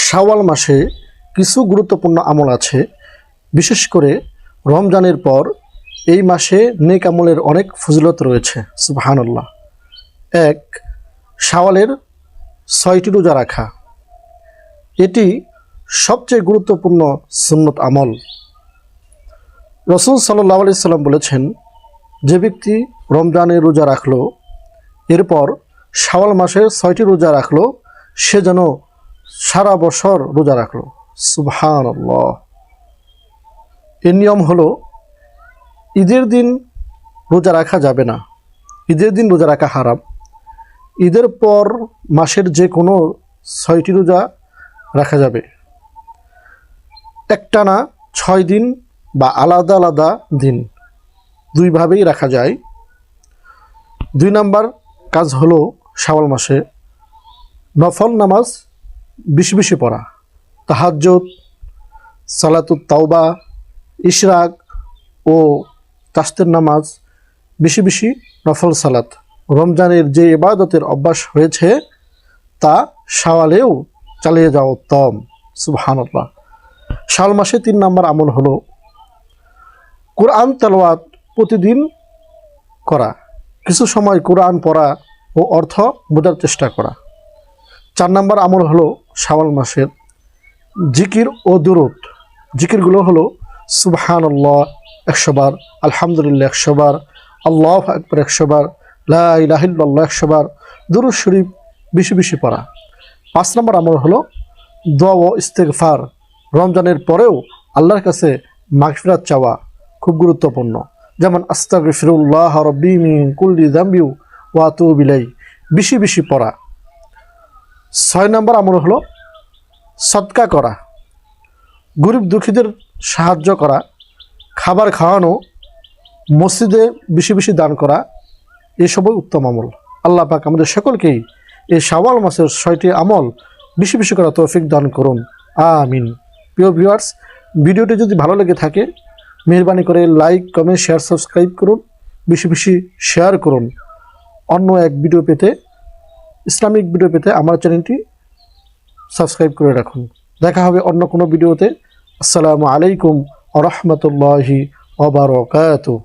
শাওয়াল মাসে কিছু গুরুত্বপূর্ণ আমল আছে, বিশেষ করে রমজানের পর এই মাসে নেক আমলের অনেক ফজিলত রয়েছে। সুবহানাল্লাহ। 1. শাওয়ালের 6টি রোজা রাখা। এটি সবচেয়ে গুরুত্বপূর্ণ সুন্নত আমল। রাসূল সাল্লাল্লাহু আলাইহি সাল্লাম বলেছেন, যে ব্যক্তি রমজানের রোজা রাখলো, এরপর শাওয়াল মাসে 6টি রোজা রাখলো, সে যেন সারা বছর রোজা রাখলো। সুবহানাল্লাহ। এর নিয়ম হলো, ঈদের দিন রোজা রাখা যাবে না, ঈদের দিন রোজা রাখা হারাম। ঈদের পর মাসের যে কোনো 6টি রোজা রাখা যাবে। একটানা 6 দিন বা আলাদা আলাদা দিন, দুইভাবেই রাখা যায়। 2 নাম্বার কাজ হলো শাওয়াল মাসে নফল নামাজ বেশি বেশি পড়া। তাহাজ্জুদ, সালাতুত তাওবা, ইশরাক ও তাসতের নামাজ, বেশি বেশি নফল সালাত। রমজানের যে ইবাদতের অভ্যাস হয়েছে তা শাওয়ালেও চালিয়ে যাওয়া উত্তম। সুবহানাল্লাহ। শাওয়াল মাসে 3 নাম্বার আমল হলো কোরআন তেলাওয়াত প্রতিদিন করা, কিছু সময় কোরআন পড়া ও অর্থ বোঝার চেষ্টা করা। 4 নাম্বার আমল হলো শাওয়াল মাসের জিকির ও দুরূদ। জিকিরগুলো হলো সুবহানাল্লাহ 100 বার, আলহামদুলিল্লাহ 100 বার, আল্লাহু আকবার 100 বার, লা ইলাহা ইল্লাল্লাহ 100 বার, দুরূদ শরীফ বেশি বেশি পড়া। 5 নাম্বার আমল হলো দোয়া ও ইস্তেগফার। রমজানের পরেও আল্লাহর কাছে মাগফিরাত চাওয়া খুব গুরুত্বপূর্ণ। যেমন আস্তাগফিরুল্লাহ রাব্বি মিন কুল্লি যামবি ওয়া আতুবু ইলাইহি, বেশি বেশি পড়া। 6 নাম্বার আমল হলো সদকা করা, গরিব দুঃখীদের সাহায্য করা, খাবার খাওয়ানো, মসজিদে বেশি বেশি দান করা, এসবই উত্তম আমল। আল্লাহ পাক আমাদের সকলকেই এই শাওয়াল মাসের 6টি আমল বেশি বেশি করা তৌফিক দান করুন, আমিন। প্রিয় ভিউয়ার্স, ভিডিওটি যদি ভালো লেগে থাকে মেহরবানি করে লাইক, কমেন্ট, শেয়ার, সাবস্ক্রাইব করুন, বেশি বেশি শেয়ার করুন। অন্য এক ভিডিও পেতে, ইসলামিক ভিডিও পেতে আমার চ্যানেলটি সাবস্ক্রাইব করে রাখুন। দেখা হবে অন্য কোনো ভিডিওতে। আসসালামু আলাইকুম ওয়া রাহমাতুল্লাহি ওয়া বারাকাতুহু।